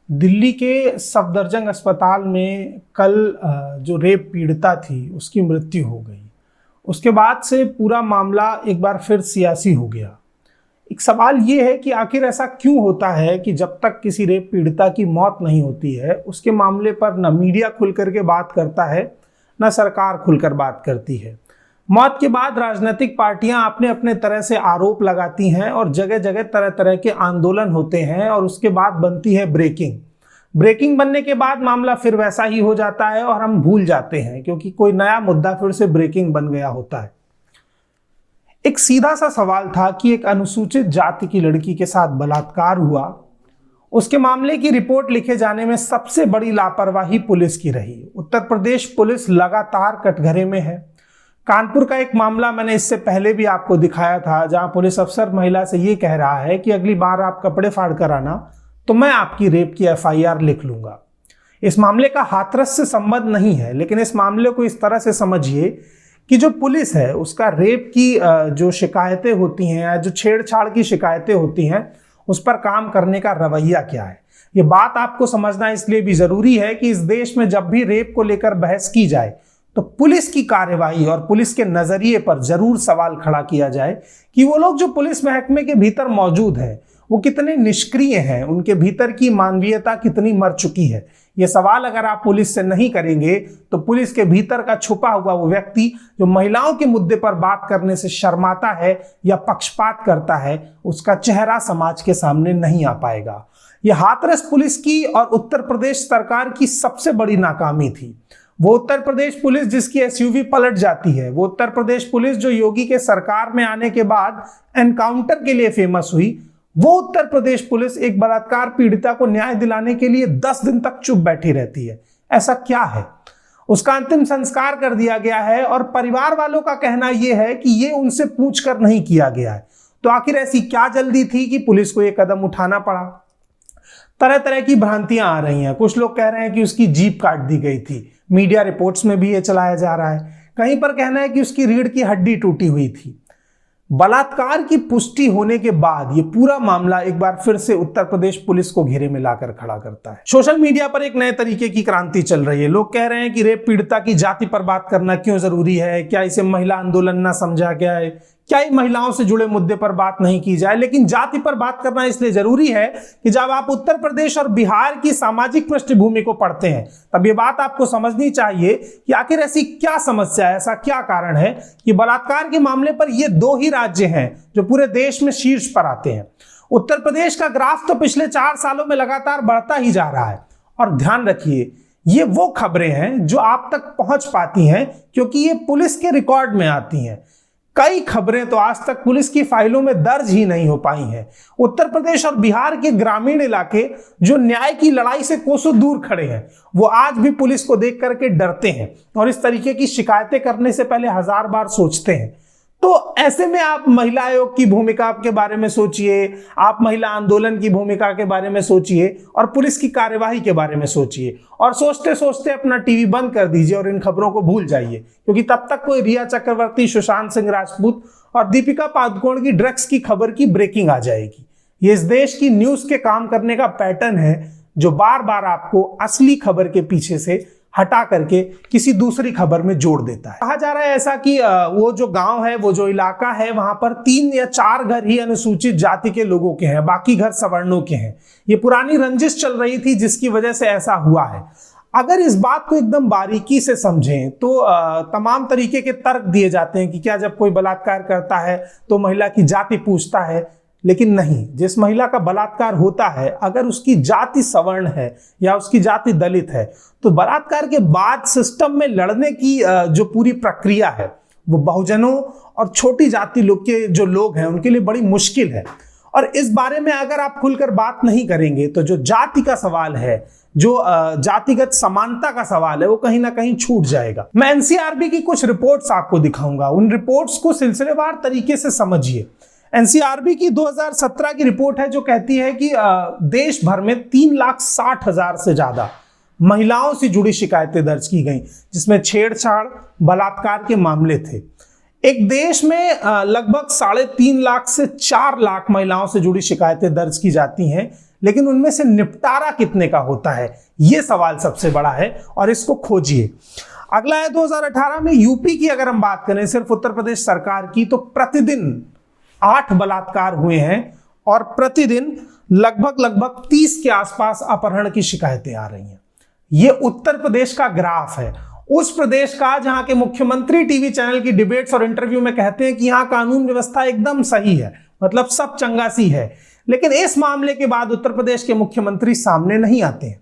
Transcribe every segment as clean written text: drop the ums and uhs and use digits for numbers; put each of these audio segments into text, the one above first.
दिल्ली के सफदरजंग अस्पताल में कल जो रेप पीड़िता थी उसकी मृत्यु हो गई। उसके बाद से पूरा मामला एक बार फिर सियासी हो गया। एक सवाल ये है कि आखिर ऐसा क्यों होता है कि जब तक किसी रेप पीड़िता की मौत नहीं होती है उसके मामले पर न मीडिया खुल करके बात करता है न सरकार खुलकर बात करती है। मौत के बाद राजनीतिक पार्टियां अपने अपने तरह से आरोप लगाती हैं और जगह जगह तरह तरह के आंदोलन होते हैं और उसके बाद बनती है ब्रेकिंग बनने के बाद मामला फिर वैसा ही हो जाता है और हम भूल जाते हैं क्योंकि कोई नया मुद्दा फिर से ब्रेकिंग बन गया होता है। एक सीधा सा सवाल था कि एक अनुसूचित जाति की लड़की के साथ बलात्कार हुआ, उसके मामले की रिपोर्ट लिखे जाने में सबसे बड़ी लापरवाही पुलिस की रही। उत्तर प्रदेश पुलिस लगातार कटघरे में है। कानपुर का एक मामला मैंने इससे पहले भी आपको दिखाया था, जहां पुलिस अफसर महिला से ये कह रहा है कि अगली बार आप कपड़े फाड़ कर आना तो मैं आपकी रेप की एफआईआर लिख लूंगा। इस मामले का हाथरस से संबंध नहीं है, लेकिन इस मामले को इस तरह से समझिए कि जो पुलिस है उसका रेप की जो शिकायतें होती हैं या जो छेड़छाड़ की शिकायतें होती हैं उस पर काम करने का रवैया क्या है। ये बात आपको समझना इसलिए भी जरूरी है कि इस देश में जब भी रेप को लेकर बहस की जाए तो पुलिस की कार्यवाही और पुलिस के नजरिए पर जरूर सवाल खड़ा किया जाए कि वो लोग जो पुलिस महकमे के भीतर मौजूद हैं वो कितने निष्क्रिय हैं, उनके भीतर की मानवीयता कितनी मर चुकी है। ये सवाल अगर आप पुलिस से नहीं करेंगे तो पुलिस के भीतर का छुपा हुआ वो व्यक्ति जो महिलाओं के मुद्दे पर बात करने से शर्माता है या पक्षपात करता है, उसका चेहरा समाज के सामने नहीं आ पाएगा। ये हाथरस पुलिस की और उत्तर प्रदेश सरकार की सबसे बड़ी नाकामी थी। वो उत्तर प्रदेश पुलिस जिसकी एसयूवी पलट जाती है, वो उत्तर प्रदेश पुलिस जो योगी के सरकार में आने के बाद एनकाउंटर के लिए फेमस हुई, वो उत्तर प्रदेश पुलिस एक बलात्कार पीड़िता को न्याय दिलाने के लिए 10 दिन तक चुप बैठी रहती है। ऐसा क्या है? उसका अंतिम संस्कार कर दिया गया है और परिवार वालों का कहना यह है कि ये उनसे पूछकर नहीं किया गया है। तो आखिर ऐसी क्या जल्दी थी कि पुलिस को यह कदम उठाना पड़ा? तरह तरह की भ्रांतियां आ रही हैं। कुछ लोग कह रहे हैं कि उसकी जीभ काट दी गई थी, मीडिया रिपोर्ट्स में भी ये चलाया जा रहा है। कहीं पर कहना है कि उसकी रीढ़ की हड्डी टूटी हुई थी। बलात्कार की पुष्टि होने के बाद ये पूरा मामला एक बार फिर से उत्तर प्रदेश पुलिस को घेरे में लाकर खड़ा करता है। सोशल मीडिया पर एक नए तरीके की क्रांति चल रही है। लोग कह रहे हैं कि रेप पीड़िता की जाति पर बात करना क्यों जरूरी है, क्या इसे महिला आंदोलन ना समझा गया है, क्या महिलाओं से जुड़े मुद्दे पर बात नहीं की जाए। लेकिन जाति पर बात करना इसलिए जरूरी है कि जब आप उत्तर प्रदेश और बिहार की सामाजिक पृष्ठभूमि को पढ़ते हैं तब ये बात आपको समझनी चाहिए कि आखिर ऐसी क्या समस्या है, ऐसा क्या कारण है कि बलात्कार के मामले पर ये 2 ही राज्य हैं जो पूरे देश में शीर्ष पर आते हैं। उत्तर प्रदेश का ग्राफ तो पिछले 4 सालों में लगातार बढ़ता ही जा रहा है। और ध्यान रखिए, ये वो खबरें हैं जो आप तक पहुंच पाती हैं क्योंकि ये पुलिस के रिकॉर्ड में आती हैं। कई खबरें तो आज तक पुलिस की फाइलों में दर्ज ही नहीं हो पाई हैं। उत्तर प्रदेश और बिहार के ग्रामीण इलाके जो न्याय की लड़ाई से कोसों दूर खड़े हैं, वो आज भी पुलिस को देख करके डरते हैं और इस तरीके की शिकायतें करने से पहले 1000 बार सोचते हैं। तो ऐसे में आप महिला आयोग की भूमिका के बारे में सोचिए, आप महिला आंदोलन की भूमिका के बारे में सोचिए और पुलिस की कार्यवाही के बारे में सोचिए और सोचते सोचते अपना टीवी बंद कर दीजिए और इन खबरों को भूल जाइए, क्योंकि तब तक कोई रिया चक्रवर्ती, सुशांत सिंह राजपूत और दीपिका पादुकोण की ड्रग्स की खबर की ब्रेकिंग आ जाएगी। ये इस देश की न्यूज के काम करने का पैटर्न है जो बार बार आपको असली खबर के पीछे से हटा करके किसी दूसरी खबर में जोड़ देता है। कहा जा रहा है ऐसा कि वो जो गांव है, वो जो इलाका है, वहां पर 3 या 4 घर ही अनुसूचित जाति के लोगों के हैं, बाकी घर सवर्णों के हैं। ये पुरानी रंजिश चल रही थी जिसकी वजह से ऐसा हुआ है। अगर इस बात को एकदम बारीकी से समझें तो तमाम तरीके के तर्क दिए जाते हैं कि क्या जब कोई बलात्कार करता है तो महिला की जाति पूछता है, लेकिन नहीं। जिस महिला का बलात्कार होता है अगर उसकी जाति सवर्ण है या उसकी जाति दलित है तो बलात्कार के बाद सिस्टम में लड़ने की जो पूरी प्रक्रिया है वो बहुजनों और छोटी जाति लोग के जो लोग हैं उनके लिए बड़ी मुश्किल है। और इस बारे में अगर आप खुलकर बात नहीं करेंगे तो जो जाति का सवाल है, जो जातिगत समानता का सवाल है, वो कहीं ना कहीं छूट जाएगा। मैं एनसीआरबी की कुछ रिपोर्ट्स आपको दिखाऊंगा, उन रिपोर्ट्स को सिलसिलेवार तरीके से समझिए। एनसीआरबी की 2017 की रिपोर्ट है जो कहती है कि देश भर में 3,60,000 से ज्यादा महिलाओं से जुड़ी शिकायतें दर्ज की गई, जिसमें छेड़छाड़, बलात्कार के मामले थे। एक देश में लगभग 3.5 लाख से 4 लाख महिलाओं से जुड़ी शिकायतें दर्ज की जाती हैं, लेकिन उनमें से निपटारा कितने का होता है, यह सवाल सबसे बड़ा है और इसको खोजिए। अगला है 2018 में यूपी की अगर हम बात करें, सिर्फ उत्तर प्रदेश सरकार की, तो प्रतिदिन 8 बलात्कार हुए हैं और प्रतिदिन लगभग 30 के आसपास अपहरण की शिकायतें आ रही हैं। यह उत्तर प्रदेश का ग्राफ है, उस प्रदेश का जहां के मुख्यमंत्री टीवी चैनल की डिबेट्स और इंटरव्यू में कहते हैं कि यहां कानून व्यवस्था एकदम सही है, मतलब सब चंगासी है। लेकिन इस मामले के बाद उत्तर प्रदेश के मुख्यमंत्री सामने नहीं आते हैं,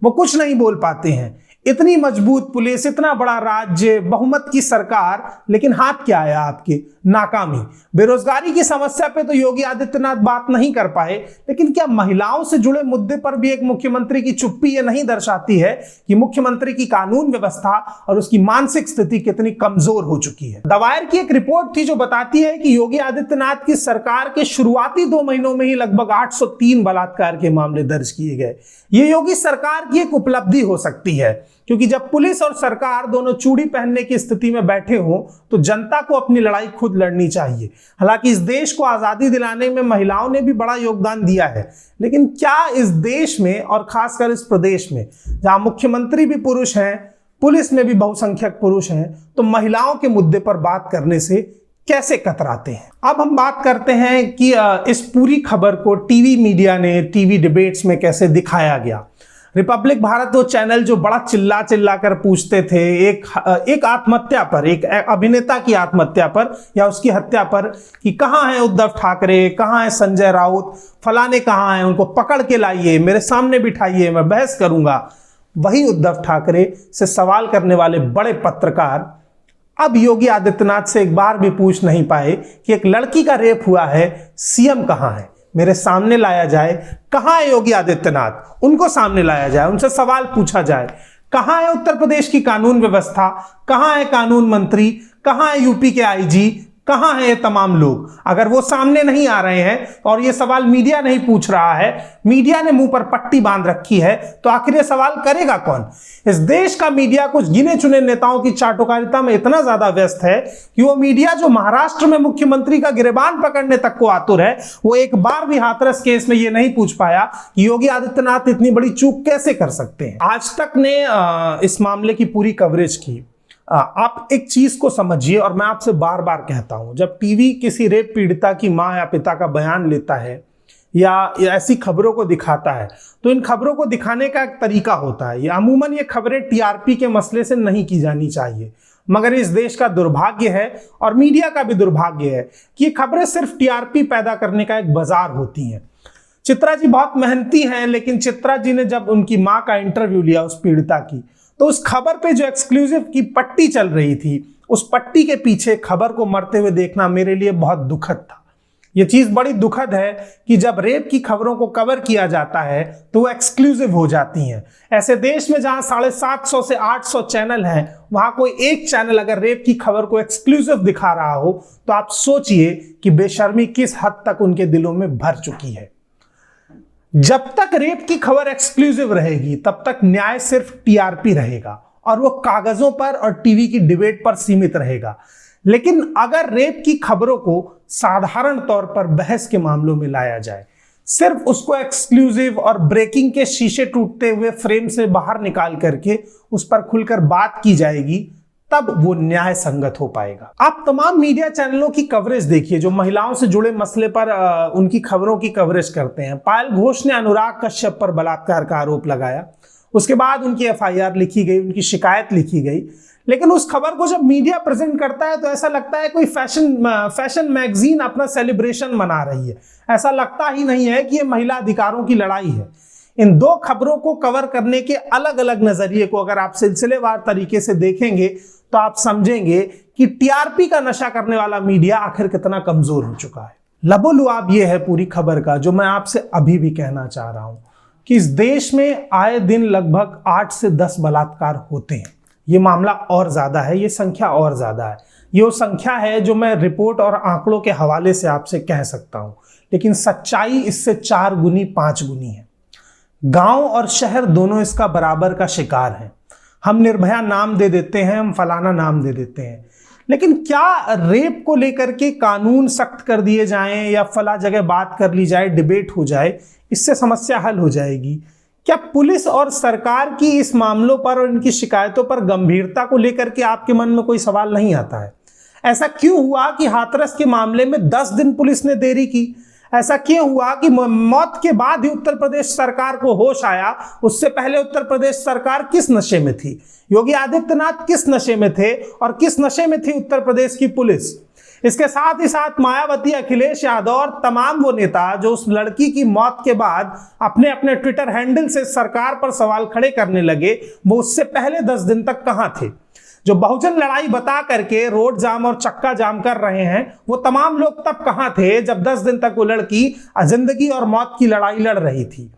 वो कुछ नहीं बोल पाते हैं। इतनी मजबूत पुलिस, इतना बड़ा राज्य, बहुमत की सरकार, लेकिन हाथ क्या आया आपके? नाकामी। बेरोजगारी की समस्या पे तो योगी आदित्यनाथ बात नहीं कर पाए, लेकिन क्या महिलाओं से जुड़े मुद्दे पर भी एक मुख्यमंत्री की चुप्पी ये नहीं दर्शाती है कि मुख्यमंत्री की कानून व्यवस्था और उसकी मानसिक स्थिति कितनी कमजोर हो चुकी है? द वायर की एक रिपोर्ट थी जो बताती है कि योगी आदित्यनाथ की सरकार के शुरुआती 2 महीनों में ही लगभग 803 बलात्कार के मामले दर्ज किए गए। ये योगी सरकार की एक उपलब्धि हो सकती है, क्योंकि जब पुलिस और सरकार दोनों चूड़ी पहनने की स्थिति में बैठे हों तो जनता को अपनी लड़ाई खुद लड़नी चाहिए। हालांकि इस देश को आजादी दिलाने में महिलाओं ने भी बड़ा योगदान दिया है, लेकिन क्या इस देश में और खासकर इस प्रदेश में जहां मुख्यमंत्री भी पुरुष हैं, पुलिस में भी बहुसंख्यक पुरुष हैं, तो महिलाओं के मुद्दे पर बात करने से कैसे कतराते हैं? अब हम बात करते हैं कि इस पूरी खबर को टीवी मीडिया ने, टीवी डिबेट्स में कैसे दिखाया गया। रिपब्लिक भारत वो चैनल जो बड़ा चिल्ला चिल्ला कर पूछते थे एक आत्महत्या पर, एक अभिनेता की आत्महत्या पर या उसकी हत्या पर, कि कहाँ है उद्धव ठाकरे, कहाँ है संजय राउत, फलाने कहाँ हैं, उनको पकड़ के लाइए, मेरे सामने बिठाइए, मैं बहस करूंगा। वही उद्धव ठाकरे से सवाल करने वाले बड़े पत्रकार अब योगी आदित्यनाथ से एक बार भी पूछ नहीं पाए कि एक लड़की का रेप हुआ है, सीएम कहाँ है, मेरे सामने लाया जाए। कहां है योगी आदित्यनाथ? उनको सामने लाया जाए, उनसे सवाल पूछा जाए। कहां है उत्तर प्रदेश की कानून व्यवस्था? कहां है कानून मंत्री? कहां है यूपी के आईजी? कहां है ये तमाम लोग? अगर वो सामने नहीं आ रहे हैं और ये सवाल मीडिया नहीं पूछ रहा है, मीडिया ने मुंह पर पट्टी बांध रखी है, तो आखिर ये सवाल करेगा कौन? इस देश का मीडिया कुछ गिने चुने नेताओं की चाटुकारिता में इतना ज्यादा व्यस्त है कि वो मीडिया जो महाराष्ट्र में मुख्यमंत्री का गिरेबान पकड़ने तक को आतुर है, वो एक बार भी हाथरस केस में ये नहीं पूछ पाया कि योगी आदित्यनाथ इतनी बड़ी चूक कैसे कर सकते हैं। आज तक ने इस मामले की पूरी कवरेज की। आप एक चीज को समझिए, और मैं आपसे बार बार कहता हूं, जब टीवी किसी रेप पीड़िता की मां या पिता का बयान लेता है या ऐसी खबरों को दिखाता है, तो इन खबरों को दिखाने का एक तरीका होता है। अमूमन ये खबरें टीआरपी के मसले से नहीं की जानी चाहिए, मगर इस देश का दुर्भाग्य है और मीडिया का भी दुर्भाग्य है कि ये खबरें सिर्फ टीआरपी पैदा करने का एक बाजार होती हैं। चित्रा जी बहुत मेहनती हैं, लेकिन चित्रा जी ने जब उनकी मां का इंटरव्यू लिया उस पीड़िता की, तो उस खबर पे जो एक्सक्लूसिव की पट्टी चल रही थी, उस पट्टी के पीछे खबर को मरते हुए देखना मेरे लिए बहुत दुखद था। ये चीज बड़ी दुखद है कि जब रेप की खबरों को कवर किया जाता है तो वो एक्सक्लूसिव हो जाती हैं। ऐसे देश में जहां 750 से 800 चैनल हैं, वहां कोई एक चैनल अगर रेप की खबर को एक्सक्लूसिव दिखा रहा हो, तो आप सोचिए कि बेशर्मी किस हद तक उनके दिलों में भर चुकी है। जब तक रेप की खबर एक्सक्लूसिव रहेगी, तब तक न्याय सिर्फ टीआरपी रहेगा और वो कागजों पर और टीवी की डिबेट पर सीमित रहेगा। लेकिन अगर रेप की खबरों को साधारण तौर पर बहस के मामलों में लाया जाए, सिर्फ उसको एक्सक्लूसिव और ब्रेकिंग के शीशे टूटते हुए फ्रेम से बाहर निकाल करके उस पर खुलकर बात की जाएगी, तब वो न्याय संगत हो पाएगा। आप तमाम मीडिया चैनलों की कवरेज देखिए जो महिलाओं से जुड़े मसले पर उनकी खबरों की कवरेज करते हैं। पायल घोष ने अनुराग कश्यप पर बलात्कार का आरोप लगाया, उसके बाद उनकी एफआईआर लिखी गई, उनकी शिकायत लिखी गई, लेकिन उस खबर को जब मीडिया प्रेजेंट करता है तो ऐसा लगता है कोई फैशन मैगजीन अपना सेलिब्रेशन मना रही है। ऐसा लगता ही नहीं है कि ये महिला अधिकारों की लड़ाई है। इन दो खबरों को कवर करने के अलग अलग नजरिए को अगर आप सिलसिलेवार तरीके से देखेंगे तो आप समझेंगे कि टीआरपी का नशा करने वाला मीडिया आखिर कितना कमजोर हो चुका है। लबोलुआब ये है पूरी खबर का, जो मैं आपसे अभी भी कहना चाह रहा हूं कि इस देश में आए दिन लगभग 8 से 10 बलात्कार होते हैं। ये मामला और ज्यादा है, ये संख्या और ज्यादा है। ये वो संख्या है जो मैं रिपोर्ट और आंकड़ों के हवाले से आपसे कह सकता हूं, लेकिन सच्चाई इससे 4 गुनी 5 गुनी है। गांव और शहर दोनों इसका बराबर का शिकार हैं। हम निर्भया नाम दे देते हैं, हम फलाना नाम दे देते हैं, लेकिन क्या रेप को लेकर के कानून सख्त कर दिए जाएं या फला जगह बात कर ली जाए, डिबेट हो जाए, इससे समस्या हल हो जाएगी? क्या पुलिस और सरकार की इस मामलों पर और इनकी शिकायतों पर गंभीरता को लेकर के आपके मन में कोई सवाल नहीं आता है? ऐसा क्यों हुआ कि हाथरस के मामले में 10 दिन पुलिस ने देरी की? ऐसा क्यों हुआ कि मौत के बाद ही उत्तर प्रदेश सरकार को होश आया? उससे पहले उत्तर प्रदेश सरकार किस नशे में थी? योगी आदित्यनाथ किस नशे में थे और किस नशे में थी उत्तर प्रदेश की पुलिस? इसके साथ ही साथ मायावती, अखिलेश यादव और तमाम वो नेता जो उस लड़की की मौत के बाद अपने अपने ट्विटर हैंडल से सरकार पर सवाल खड़े करने लगे, वो उससे पहले 10 दिन तक कहां थे? जो बहुजन लड़ाई बता करके रोड जाम और चक्का जाम कर रहे हैं, वो तमाम लोग तब कहां थे जब 10 दिन तक वो लड़की जिंदगी और मौत की लड़ाई लड़ रही थी?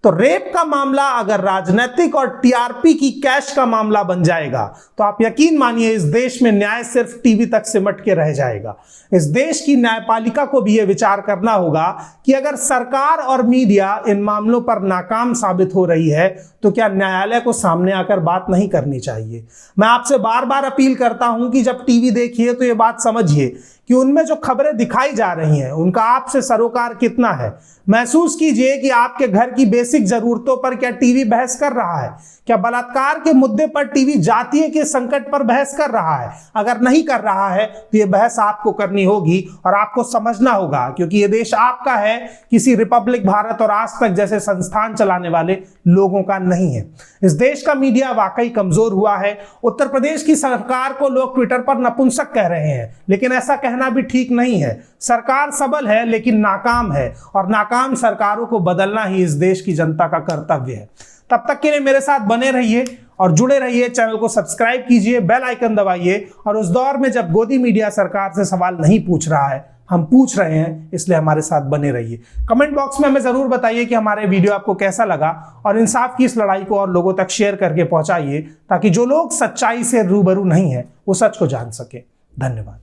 तो रेप का मामला अगर राजनीतिक और टीआरपी की कैश का मामला बन जाएगा तो आप यकीन मानिए इस देश में न्याय सिर्फ टीवी तक सिमट के रह जाएगा। इस देश की न्यायपालिका को भी यह विचार करना होगा कि अगर सरकार और मीडिया इन मामलों पर नाकाम साबित हो रही है तो क्या न्यायालय को सामने आकर बात नहीं करनी चाहिए? मैं आपसे बार बार अपील करता हूं कि जब टीवी देखिए तो ये बात समझिए कि उनमें जो खबरें दिखाई जा रही हैं उनका आपसे सरोकार कितना है। महसूस कीजिए कि आपके घर की बेसिक जरूरतों पर क्या टीवी बहस कर रहा है? क्या बलात्कार के मुद्दे पर टीवी जातीय के संकट पर बहस कर रहा है? अगर नहीं कर रहा है तो ये बहस आपको करनी होगी और आपको समझना होगा, क्योंकि ये देश आपका है, किसी रिपब्लिक भारत और आज तक जैसे संस्थान चलाने वाले लोगों का नहीं है। इस देश का मीडिया वाकई कमजोर हुआ है। उत्तर प्रदेश की सरकार को लोग ट्विटर पर नपुंसक कह रहे हैं, लेकिन ऐसा कहना भी ठीक नहीं है। सरकार सबल है लेकिन नाकाम है, और नाकाम सरकारों को बदलना ही इस देश की जनता का कर्तव्य है। तब तक के लिए मेरे साथ बने रहिए और जुड़े रहिए, चैनल को सब्सक्राइब कीजिए, बेल आइकन दबाइए। और उस दौर में जब गोदी मीडिया सरकार से सवाल नहीं पूछ रहा है, हम पूछ रहे हैं, इसलिए हमारे साथ बने रहिए। कमेंट बॉक्स में हमें जरूर बताइए कि हमारे वीडियो आपको कैसा लगा, और इंसाफ की इस लड़ाई को और लोगों तक शेयर करके पहुंचाइए ताकि जो लोग सच्चाई से रूबरू नहीं है वो सच को जान सके। धन्यवाद।